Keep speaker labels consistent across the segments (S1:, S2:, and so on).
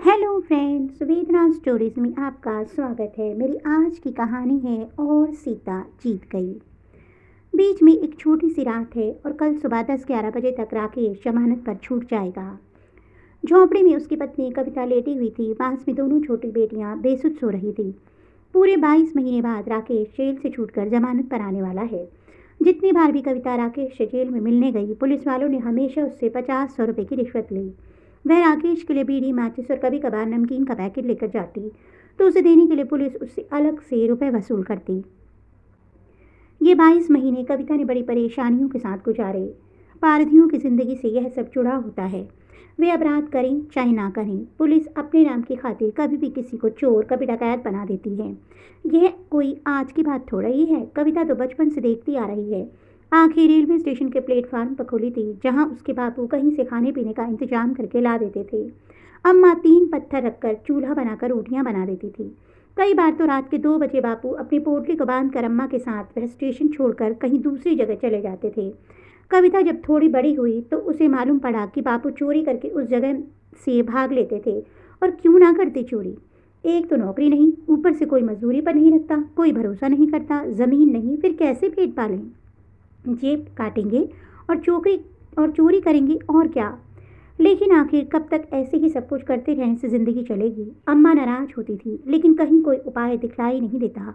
S1: Hello friends, वेदना stories में आपका स्वागत है। मेरी आज की कहानी है और सीता जीत गई। बीच में एक छोटी सी रात है और कल सुबह 10-11 बजे तक राकेश जमानत पर छूट जाएगा। झोंपड़ी में उसकी पत्नी कविता लेटी हुई थी। पास में दोनों छोटी बेटियां बेसुध सो रही थी। पूरे 22 महीने बाद राकेश जेल से छूटकर जमानत पर आने वाला है। जितनी बार भी कविता राकेश से जेल में मिलने गई, पुलिस वालों ने हमेशा उससे 50-100 रुपए की रिश्वत ली। वह राकेश के लिए बीड़ी, माचिस और कभी कभार नमकीन का पैकेट लेकर जाती, तो उसे देने के लिए पुलिस उससे अलग से रुपए वसूल करती। ये 22 महीने कविता ने बड़ी परेशानियों के साथ गुजारे। पारधियों की जिंदगी से यह सब जुड़ा होता है। वे अपराध करें चाहे ना करें, पुलिस अपने नाम की खातिर कभी भी किसी को चोर, कभी डकैत बना देती है। यह कोई आज की बात थोड़ा ही है। कविता तो बचपन से देखती आ रही है। आंखें रेलवे स्टेशन के प्लेटफार्म पर खुली थी, जहां उसके बापू कहीं से खाने पीने का इंतजाम करके ला देते थे। अम्मा 3 पत्थर रखकर चूल्हा बनाकर रोटियां बना देती थी। कई बार तो रात के 2 बजे बापू अपनी पोटली को बांध कर अम्मा के साथ वह स्टेशन छोड़कर कहीं दूसरी जगह चले जाते थे। कविता जब थोड़ी बड़ी हुई तो उसे मालूम पड़ा कि बापू चोरी करके उस जगह से भाग लेते थे। और क्यों ना करते चोरी। एक तो नौकरी नहीं, ऊपर से कोई मजदूरी पर नहीं रखता, कोई भरोसा नहीं करता, जमीन नहीं, फिर कैसे पेट पालें। जेब काटेंगे और चोरी करेंगे और क्या। लेकिन आखिर कब तक ऐसे ही सब कुछ करते रहने से ज़िंदगी चलेगी। अम्मा नाराज होती थी, लेकिन कहीं कोई उपाय दिखलाई नहीं देता,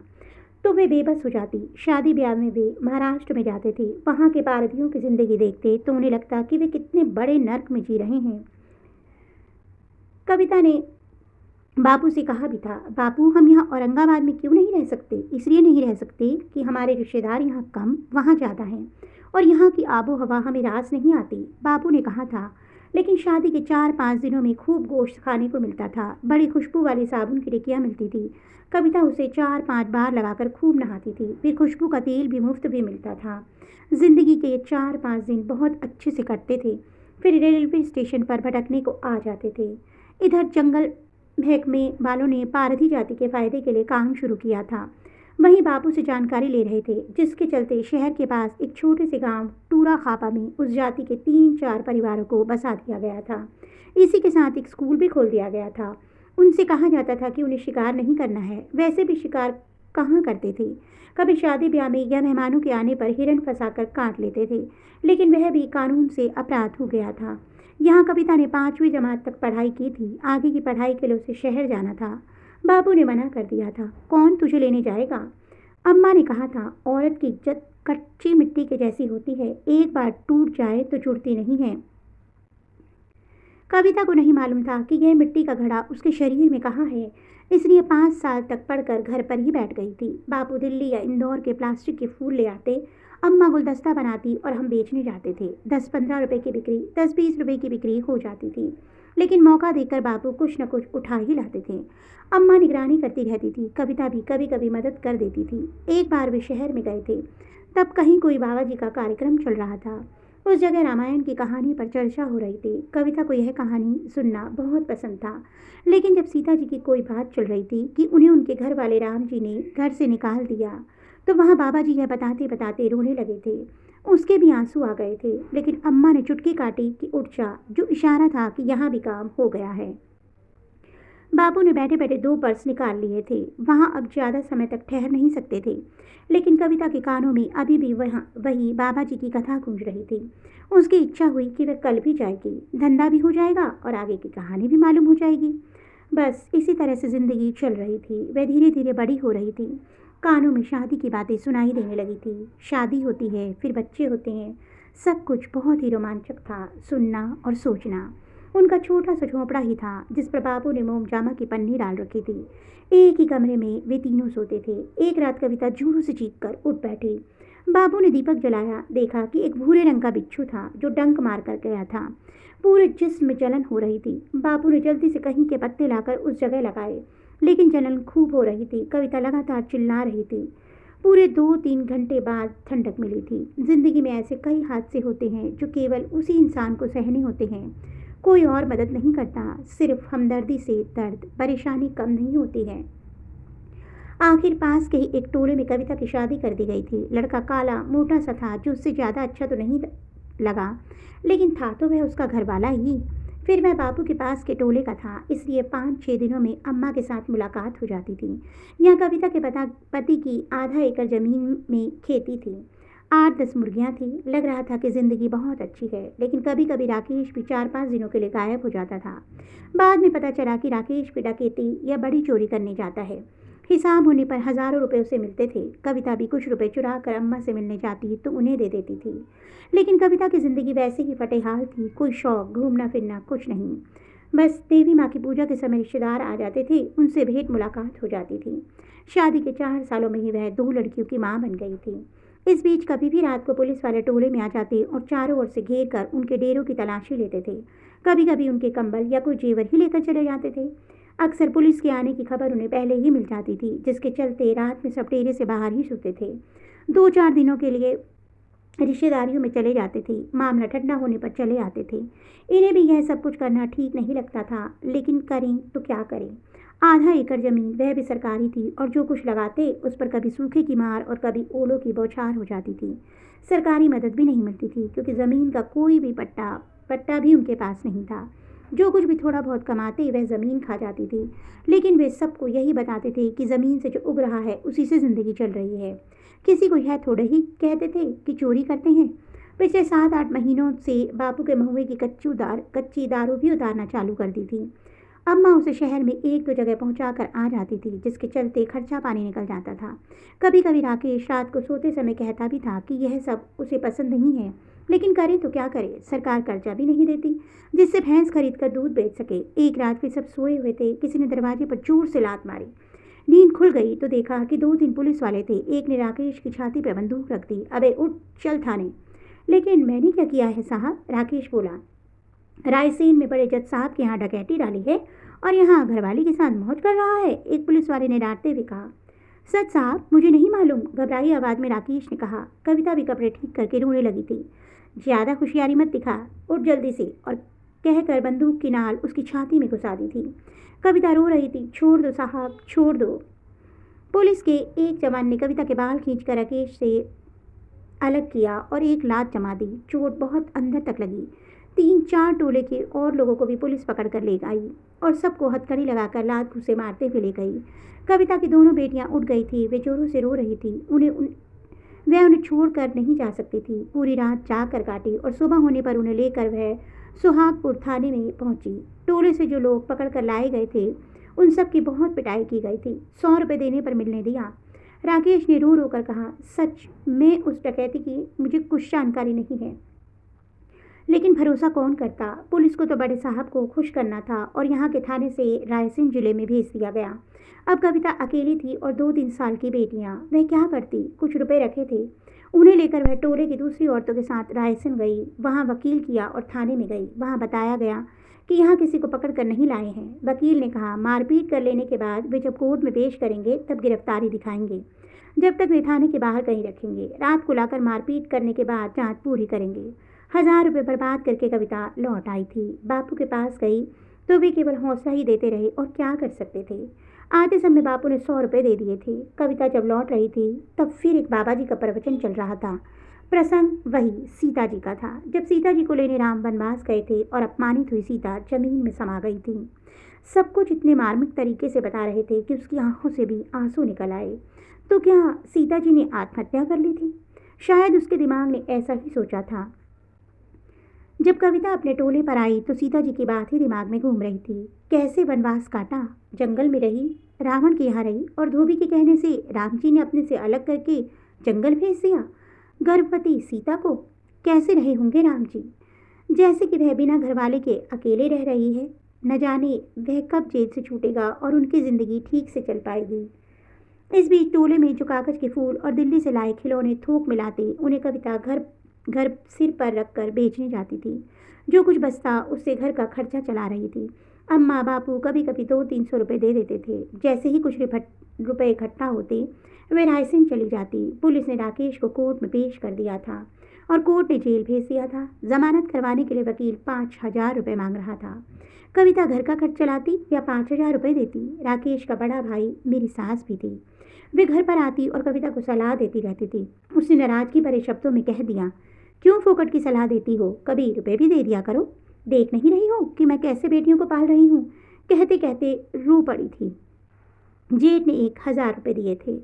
S1: तो वे बेबस हो जाती। शादी ब्याह में वे महाराष्ट्र में जाते थे। वहाँ के पारधियों की ज़िंदगी देखते तो उन्हें लगता कि वे कितने बड़े नर्क में जी रहे हैं। कविता ने बापू से कहा भी था, बापू हम यहाँ औरंगाबाद में क्यों नहीं रह सकते। इसलिए नहीं रह सकते कि हमारे रिश्तेदार यहाँ कम, वहाँ ज़्यादा हैं, और यहाँ की आबो हवा हमें रास नहीं आती, बापू ने कहा था। लेकिन शादी के 4-5 दिनों में खूब गोश्त खाने को मिलता था। बड़ी खुशबू वाली साबुन की टिकियाँ मिलती थी। कविता उसे 4-5 बार लगाकर खूब नहाती थी। फिर खुशबू का तेल भी मुफ्त भी मिलता था। जिंदगी के ये 4-5 दिन बहुत अच्छे से कटते थे। फिर रेलवे स्टेशन पर भटकने को आ जाते थे। इधर जंगल महकमे वालों ने पारधी जाति के फायदे के लिए काम शुरू किया था। वहीं बापू से जानकारी ले रहे थे, जिसके चलते शहर के पास एक छोटे से गांव टूरा खापा में उस जाति के 3-4 परिवारों को बसा दिया गया था। इसी के साथ एक स्कूल भी खोल दिया गया था। उनसे कहा जाता था कि उन्हें शिकार नहीं करना है। वैसे भी शिकार कहाँ करते थे। कभी शादी ब्याह में या मेहमानों के आने पर हिरन फंसाकर काट लेते थे, लेकिन वह भी कानून से अपराध हो गया था। यहाँ कविता ने 5वीं जमात तक पढ़ाई की थी। आगे की पढ़ाई के लिए उसे शहर जाना था। बाबू ने मना कर दिया था। कौन तुझे लेने जाएगा। अम्मा ने कहा था, औरत की इज्जत कच्ची मिट्टी के जैसी होती है, एक बार टूट जाए तो जुड़ती नहीं है। कविता को नहीं मालूम था कि यह मिट्टी का घड़ा उसके शरीर में कहाँ है। इसलिए 5 साल तक पढ़कर घर पर ही बैठ गई थी। बापू दिल्ली या इंदौर के प्लास्टिक के फूल ले आते, अम्मा गुलदस्ता बनाती और हम बेचने जाते थे। 10-15 रुपए की बिक्री, 10-20 रुपए की बिक्री हो जाती थी। लेकिन मौका देकर बापू कुछ न कुछ उठा ही लाते थे। अम्मा निगरानी करती रहती थी। कविता भी कभी कभी मदद कर देती थी। एक बार वे शहर में गए थे, तब कहीं कोई बाबा जी का कार्यक्रम चल रहा था। उस जगह रामायण की कहानी पर चर्चा हो रही थी। कविता को यह कहानी सुनना बहुत पसंद था। लेकिन जब सीता जी की कोई बात चल रही थी कि उन्हें उनके घर वाले राम जी ने घर से निकाल दिया, तो वहाँ बाबा जी यह बताते बताते रोने लगे थे। उसके भी आंसू आ गए थे। लेकिन अम्मा ने चुटकी काटी कि उठ जा, जो इशारा था कि यहाँ भी काम हो गया है। बाबू ने बैठे बैठे 2 पर्स निकाल लिए थे। वहाँ अब ज़्यादा समय तक ठहर नहीं सकते थे। लेकिन कविता के कानों में अभी भी वही बाबा जी की कथा गूंज रही थी। उसकी इच्छा हुई कि वह कल भी जाएगी, धंधा भी हो जाएगा और आगे की कहानी भी मालूम हो जाएगी। बस इसी तरह से ज़िंदगी चल रही थी। वह धीरे धीरे बड़ी हो रही थी। कानों में शादी की बातें सुनाई देने लगी थी। शादी होती है, फिर बच्चे होते हैं। सब कुछ बहुत ही रोमांचक था, सुनना और सोचना। उनका छोटा सा झोंपड़ा ही था, जिस पर बाबू ने मोमजामा की पन्नी डाल रखी थी। एक ही कमरे में वे तीनों सोते थे। एक रात कविता जोरों से चीख कर उठ बैठी। बाबू ने दीपक जलाया। देखा कि एक भूरे रंग का बिच्छू था, जो डंक मार कर गया था। पूरे जिस्म में जलन हो रही थी। बाबू ने जल्दी से कहीं के पत्ते लाकर उस जगह लगाए, लेकिन जलन खूब हो रही थी। कविता लगातार चिल्ला रही थी। पूरे 2-3 घंटे बाद ठंडक मिली थी। जिंदगी में ऐसे कई हादसे होते हैं जो केवल उसी इंसान को सहने होते हैं। कोई और मदद नहीं करता। सिर्फ हमदर्दी से दर्द, परेशानी कम नहीं होती है। आखिर पास के ही एक टोले में कविता की शादी कर दी गई थी। लड़का काला मोटा सा था, जो उससे ज़्यादा अच्छा तो नहीं लगा, लेकिन था तो वह उसका घर वाला ही। फिर वह बापू के पास के टोले का था, इसलिए 5-6 दिनों में अम्मा के साथ मुलाकात हो जाती थी। यहाँ कविता के पति की आधा एकड़ ज़मीन में खेती थी, 8-10 मुर्गियाँ थीं। लग रहा था कि ज़िंदगी बहुत अच्छी है, लेकिन कभी-कभी राकेश भी 4-5 दिनों के लिए गायब हो जाता था। बाद में पता चला कि राकेश भी डकैती या बड़ी चोरी करने जाता है। हिसाब होने पर हज़ारों रुपए उसे मिलते थे। कविता भी कुछ रुपए चुरा कर अम्मा से मिलने जाती तो उन्हें दे देती थी। लेकिन कविता की ज़िंदगी वैसे ही फटेहाल थी, कोई शौक, घूमना फिरना कुछ नहीं। बस देवी माँ की पूजा के समय रिश्तेदार आ जाते थे, उनसे भेंट मुलाकात हो जाती थी। शादी के 4 सालों में ही वह 2 लड़कियों की माँ बन गई थी। इस बीच कभी भी रात को पुलिस वाले टोले में आ जाते और चारों ओर से घेर कर उनके डेरों की तलाशी लेते थे। कभी कभी उनके कंबल या कोई जेवर ही लेकर चले जाते थे। अक्सर पुलिस के आने की खबर उन्हें पहले ही मिल जाती थी, जिसके चलते रात में सब डेरे से बाहर ही सोते थे। 2-4 दिनों के लिए रिश्तेदारियों में चले जाते थे, मामला ठंडा होने पर चले आते थे। इन्हें भी यह सब कुछ करना ठीक नहीं लगता था, लेकिन करें तो क्या करें। आधा एकड़ जमीन, वह भी सरकारी थी, और जो कुछ लगाते उस पर कभी सूखे की मार और कभी ओलों की बौछार हो जाती थी। सरकारी मदद भी नहीं मिलती थी, क्योंकि ज़मीन का कोई भी पट्टा भी उनके पास नहीं था। जो कुछ भी थोड़ा बहुत कमाते वह ज़मीन खा जाती थी। लेकिन वे सबको यही बताते थे कि ज़मीन से जो उग रहा है उसी से ज़िंदगी चल रही है। किसी को यह थोड़े ही कहते थे कि चोरी करते हैं। पिछले 7-8 महीनों से बापू के महुए की कच्ची दारू भी उतारना चालू कर दी थी। अम्मा उसे शहर में 1-2 जगह पहुंचा कर आ जाती थी, जिसके चलते खर्चा पानी निकल जाता था। कभी कभी राकेश रात को सोते समय कहता भी था कि यह सब उसे पसंद नहीं है, लेकिन करे तो क्या करे, सरकार कर्जा भी नहीं देती जिससे भैंस खरीद कर दूध बेच सके। एक रात वे सब सोए हुए थे, किसी ने दरवाजे पर जोर से लात मारी। नींद खुल गई तो देखा कि 2-3 पुलिस वाले थे। एक ने राकेश की छाती पर बंदूक रख दी। अबे उठ, चल थाने। लेकिन मैंने क्या किया है साहब, राकेश बोला। रायसेन में बड़े जज साहब के यहाँ डकैती डाली है और यहाँ घरवाली के साथ मौज कर रहा है, एक पुलिस वाले ने डांटते हुए कहा। सच साहब, मुझे नहीं मालूम, घबराई आवाज़ में राकेश ने कहा। कविता भी कपड़े ठीक करके रोने लगी थी। ज़्यादा होशियारी मत दिखा, उठ जल्दी से, और कहकर बंदूक की नाल उसकी छाती में घुसा दी थी। कविता रो रही थी। छोड़ दो साहब, छोड़ दो। पुलिस के एक जवान ने कविता के बाल खींचकर राकेश से अलग किया और एक लात जमा दी। चोट बहुत अंदर तक लगी। 3-4 टोले के और लोगों को भी पुलिस पकड़ कर ले गई और सबको हथकड़ी लगाकर लात घुसे मारते हुए ले गई। कविता की दोनों बेटियां उठ गई थी। वे जोरों से रो रही थी। वह उन्हें छोड़कर नहीं जा सकती थी। पूरी रात जाग कर काटी और सुबह होने पर उन्हें लेकर वह सुहागपुर थाने में पहुंची। टोले से जो लोग पकड़ कर लाए गए थे उन सब की बहुत पिटाई की गई थी। 100 रुपये देने पर मिलने दिया। राकेश ने रो रो कर कहा, सच में उस डकैती की मुझे कुछ जानकारी नहीं है, लेकिन भरोसा कौन करता। पुलिस को तो बड़े साहब को खुश करना था और यहाँ के थाने से रायसेन जिले में भेज दिया गया। अब कविता अकेली थी और 2-3 साल की बेटियाँ। वह क्या करती। कुछ रुपए रखे थे, उन्हें लेकर वह टोले की दूसरी औरतों के साथ रायसेन गई। वहाँ वकील किया और थाने में गई। वहाँ बताया गया कि यहाँ किसी को पकड़ कर नहीं लाए हैं। वकील ने कहा, मारपीट कर लेने के बाद वे जब कोर्ट में पेश करेंगे तब गिरफ्तारी दिखाएंगे, जब तक वे थाने के बाहर कहीं रखेंगे। रात को लाकर मारपीट करने के बाद जांच पूरी करेंगे। 1000 रुपये बर्बाद करके कविता लौट आई थी। बापू के पास गई तो वे केवल हौसला ही देते रहे और क्या कर सकते थे। आते समय बापू ने 100 रुपये दे दिए थे। कविता जब लौट रही थी तब फिर एक बाबा जी का प्रवचन चल रहा था। प्रसंग वही सीता जी का था। जब सीता जी को लेने राम वनवास गए थे और अपमानित हुई सीता जमीन में समा गई थी। सब कुछ इतने मार्मिक तरीके से बता रहे थे कि उसकी आंखों से भी आंसू निकल आए। तो क्या सीता जी ने आत्महत्या कर ली थी? शायद उसके दिमाग ने ऐसा ही सोचा था। जब कविता अपने टोले पर आई तो सीता जी की बात ही दिमाग में घूम रही थी। कैसे वनवास काटा, जंगल में रही, रावण के यहाँ रही और धोबी के कहने से राम जी ने अपने से अलग करके जंगल भेज दिया। गर्भवती सीता को कैसे रहे होंगे राम जी, जैसे कि वह बिना घरवाले के अकेले रह रही है। न जाने वह कब जेल से छूटेगा और उनकी ज़िंदगी ठीक से चल पाएगी। इस बीच टोले में जो कागज़ के फूल और दिल्ली से लाए खिलौने थोक मिलाते उन्हें कविता घर सिर पर रखकर बेचने जाती थी। जो कुछ बचता उससे घर का खर्चा चला रही थी। अम्मा बापू कभी कभी 200-300 रुपये दे देते थे। जैसे ही कुछ रुपये इकट्ठा होते वे रायसेन चली जाती। पुलिस ने राकेश को कोर्ट में पेश कर दिया था और कोर्ट ने जेल भेज दिया था। जमानत करवाने के लिए वकील 5000 रुपये मांग रहा था। कविता घर का खर्च चलाती या 5000 रुपये देती। राकेश का बड़ा भाई मेरी सास भी थी। वे घर पर आती और कविता को सलाह देती रहती थी। उसने नाराजगी भरे शब्दों में कह दिया, क्यों फोकट की सलाह देती हो, कभी रुपये भी दे दिया करो। देख नहीं रही हो कि मैं कैसे बेटियों को पाल रही हूँ? कहते कहते रो पड़ी थी। जेठ ने 1,000 रुपये दिए थे।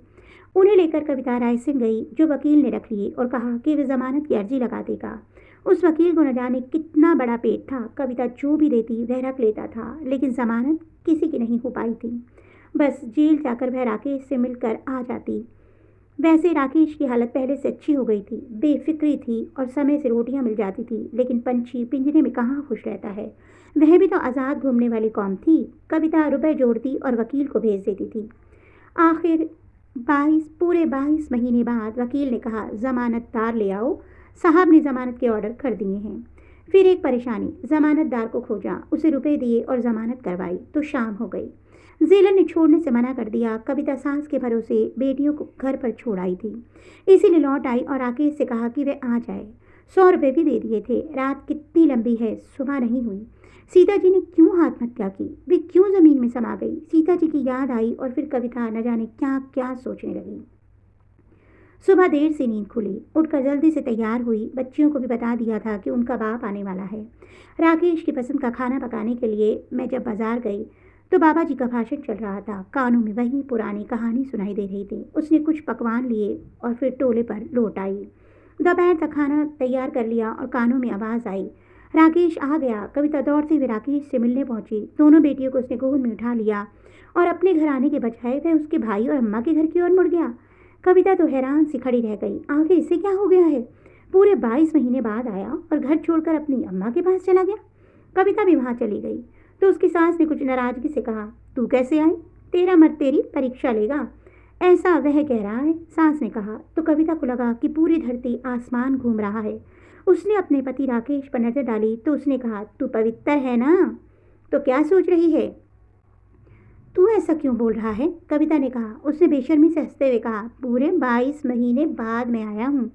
S1: उन्हें लेकर कविता राय सिंह गई, जो वकील ने रख लिए, और कहा कि वे जमानत की अर्जी लगा देगा। उस वकील को न जाने कितना बड़ा पेट था। कविता जो भी देती वह रख लेता था, लेकिन जमानत किसी की नहीं हो पाई थी। बस जेल जाकर वह राकेश से मिलकर आ जाती। वैसे राकेश की हालत पहले से अच्छी हो गई थी, बेफिक्री थी और समय से रोटियां मिल जाती थी, लेकिन पंछी पिंजरे में कहाँ खुश रहता है। वह भी तो आज़ाद घूमने वाली कौम थी। कविता रुपए जोड़ती और वकील को भेज देती थी। आखिर 22 महीने बाद वकील ने कहा, जमानतदार ले आओ। साहब ने जमानत के ऑर्डर कर दिए हैं। फिर एक परेशानी, जमानतदार को खोजा, उसे रुपए दिए और जमानत करवाई तो शाम हो गई। जेलर ने छोड़ने से मना कर दिया। कविता सास के भरोसे बेटियों को घर पर छोड़ आई थी, इसीलिए लौट आई और राकेश से कहा कि वे आ जाए। 100 रुपये भी दे दिए थे। रात कितनी लंबी है, सुबह नहीं हुई। सीता जी ने क्यों आत्महत्या की? वे क्यों जमीन में समा गई? सीता जी की याद आई और फिर कविता न जाने क्या क्या सोचने लगी। सुबह देर से नींद खुली, उठकर जल्दी से तैयार हुई। बच्चियों को भी बता दिया था कि उनका बाप आने वाला है। राकेश की पसंद का खाना पकाने के लिए मैं जब बाजार गई तो बाबा जी का भाषण चल रहा था। कानों में वही पुरानी कहानी सुनाई दे रही थी। उसने कुछ पकवान लिए और फिर टोले पर लौट आई। दोपहर तक खाना तैयार कर लिया और कानों में आवाज़ आई, राकेश आ गया। कविता दौड़ते हुए राकेश से मिलने पहुंची। दोनों बेटियों को उसने गोद में उठा लिया और अपने घर आने के बजाय वह उसके भाई और अम्मा के घर की ओर मुड़ गया। कविता तो हैरान सी खड़ी रह गई। आखिर इसे क्या हो गया है? पूरे 22 महीने बाद आया और घर छोड़कर अपनी अम्मा के पास चला गया। कविता भी वहां चली गई तो उसकी सास ने कुछ नाराजगी से कहा, तू कैसे आई? तेरा मर्द तेरी परीक्षा लेगा, ऐसा वह कह रहा है। सास ने कहा तो कविता को लगा कि पूरी धरती आसमान घूम रहा है। उसने अपने पति राकेश पर नजर डाली तो उसने कहा, तू पवित्र है ना? तो क्या सोच रही है? तू ऐसा क्यों बोल रहा है? कविता ने कहा। उसने बेशर्मी से हंसते हुए कहा, पूरे 22 महीने बाद मैं आया हूँ।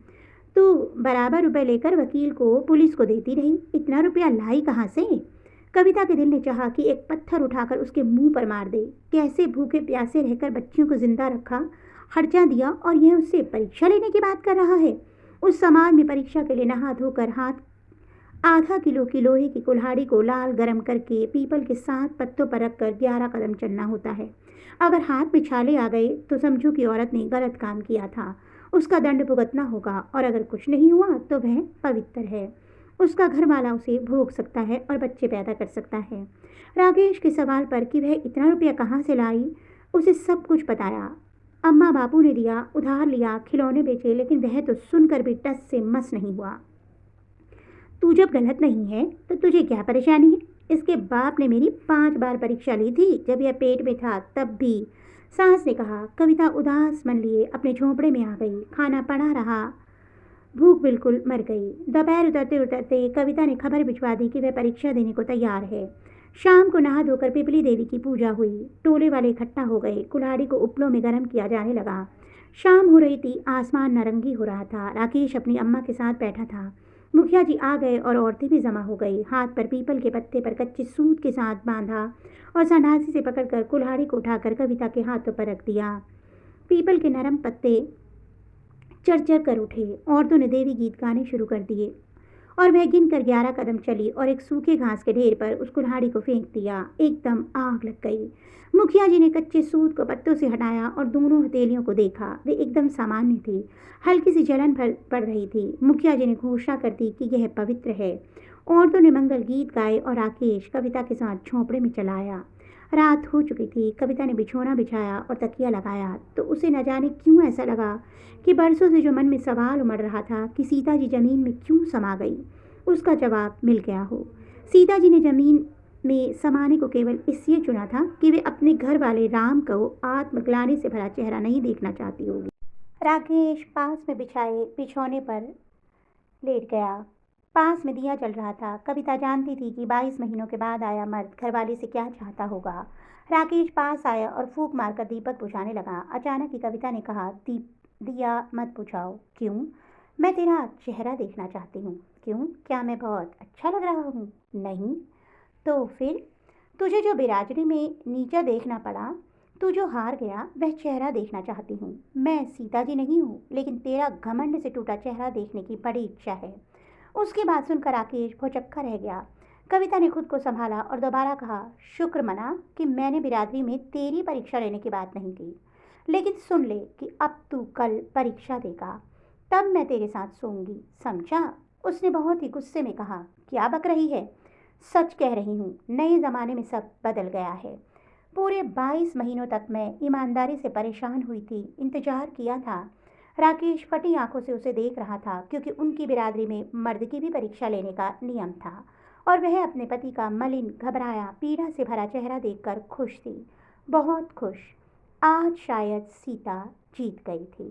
S1: तू बराबर रुपए लेकर वकील को पुलिस को देती रही, इतना रुपया लाई कहाँ से? कविता के दिल ने चाहा कि एक पत्थर उठाकर उसके मुंह पर मार दे। कैसे भूखे प्यासे रहकर बच्चियों को जिंदा रखा, खर्चा दिया, और यह उससे परीक्षा लेने की बात कर रहा है। उस समाज में परीक्षा के लिए नहा धोकर हाथ आधा किलो की लोहे की कुल्हाड़ी को लाल गरम करके पीपल के 7 पत्तों पर रखकर 11 कदम चलना होता है। अगर हाथ में छाले आ गए तो समझो कि औरत ने गलत काम किया था। उसका दंड भुगतना होगा, और अगर कुछ नहीं हुआ तो वह पवित्र है। उसका घर वाला उसे भोग सकता है और बच्चे पैदा कर सकता है। राकेश के सवाल पर कि वह इतना रुपया कहाँ से लाई, उसे सब कुछ बताया। अम्मा बापू ने दिया, उधार लिया, खिलौने बेचे, लेकिन वह तो सुनकर भी टस से मस नहीं हुआ। तू जब गलत नहीं है तो तुझे क्या परेशानी है? इसके बाप ने मेरी 5 बार परीक्षा ली थी, जब यह पेट में था तब भी। सास ने कहा। कविता उदास मन लिए अपने झोंपड़े में आ गई। खाना पड़ा रहा, भूख बिल्कुल मर गई। दोपहर उतरते उतरते कविता ने खबर भिजवा दी कि वह परीक्षा देने को तैयार है। शाम को नहा धोकर पिपली देवी की पूजा हुई। टोले वाले इकट्ठा हो गए। कुल्हाड़ी को उपलों में गर्म किया जाने लगा। शाम हो रही थी, आसमान नारंगी हो रहा था। राकेश अपनी अम्मा के साथ बैठा था। मुखिया जी आ गए और औरतें भी जमा हो गई। हाथ पर पीपल के पत्ते पर कच्चे सूत के साथ बांधा और संडासी से पकड़कर कुल्हाड़ी को उठाकर कविता के हाथों पर रख दिया। पीपल के नरम पत्ते चरचर कर उठे। औरतों ने देवी गीत गाने शुरू कर दिए और वह गिनकर 11 कदम चली और एक सूखे घास के ढेर पर उस कुल्हाड़ी को फेंक दिया। एकदम आग लग गई। मुखिया जी ने कच्चे सूत को पत्तों से हटाया और दोनों हथेलियों को देखा। वे एकदम सामान्य थी, हल्की सी जलन पड़ रही थी। मुखिया जी ने घोषणा कर दी कि यह पवित्र है। औरतों ने मंगल गीत गाए और राकेश कविता के साथ झोंपड़े में चला आया। रात हो चुकी थी। कविता ने बिछोना बिछाया और तकिया लगाया तो उसे न जाने क्यों ऐसा लगा कि बरसों से जो मन में सवाल उमड़ रहा था कि सीता जी जमीन में क्यों समा गई, उसका जवाब मिल गया हो। सीता जी ने जमीन में समाने को केवल इसलिए चुना था कि वे अपने घर वाले राम को आत्मग्लानि से भरा चेहरा नहीं देखना चाहती होगी। राकेश पास में बिछाए बिछौने पर लेट गया। पास में दिया जल रहा था। कविता जानती थी कि 22 महीनों के बाद आया मर्द घरवाली से क्या चाहता होगा। राकेश पास आया और फूंक मारकर दीपक बुझाने लगा। अचानक ही कविता ने कहा, दिया मत बुझाओ। क्यों? मैं तेरा चेहरा देखना चाहती हूँ। क्यों? क्या मैं बहुत अच्छा लग रहा हूँ? नहीं। तो फिर? तुझे जो बिरादरी में नीचा देखना पड़ा, तू जो हार गया, वह चेहरा देखना चाहती हूँ। मैं सीता जी नहीं हूँ, लेकिन तेरा घमंड से टूटा चेहरा देखने की बड़ी इच्छा है। उसकी बात सुनकर राकेश भौचक्का रह गया। कविता ने खुद को संभाला और दोबारा कहा, शुक्र मना कि मैंने बिरादरी में तेरी परीक्षा लेने की बात नहीं की। लेकिन सुन ले कि अब तू कल परीक्षा देगा, तब मैं तेरे साथ सोऊंगी, समझा? उसने बहुत ही गुस्से में कहा, क्या बक रही है? सच कह रही हूँ, नए ज़माने में सब बदल गया है। पूरे 22 महीनों तक मैं ईमानदारी से परेशान हुई थी, इंतजार किया था। राकेश फटी आंखों से उसे देख रहा था क्योंकि उनकी बिरादरी में मर्द की भी परीक्षा लेने का नियम था और वह अपने पति का मलिन, घबराया, पीड़ा से भरा चेहरा देखकर खुश थी, बहुत खुश। आज शायद सीता जीत गई थी।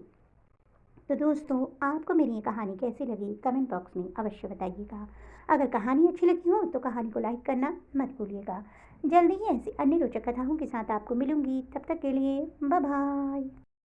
S1: तो दोस्तों, आपको मेरी ये कहानी कैसी लगी कमेंट बॉक्स में अवश्य बताइएगा। अगर कहानी अच्छी लगी हो तो कहानी को लाइक करना मत भूलिएगा। जल्दी ही ऐसी अन्य रोचक कथाओं के साथ आपको मिलूंगी, तब तक के लिए बाय बाय।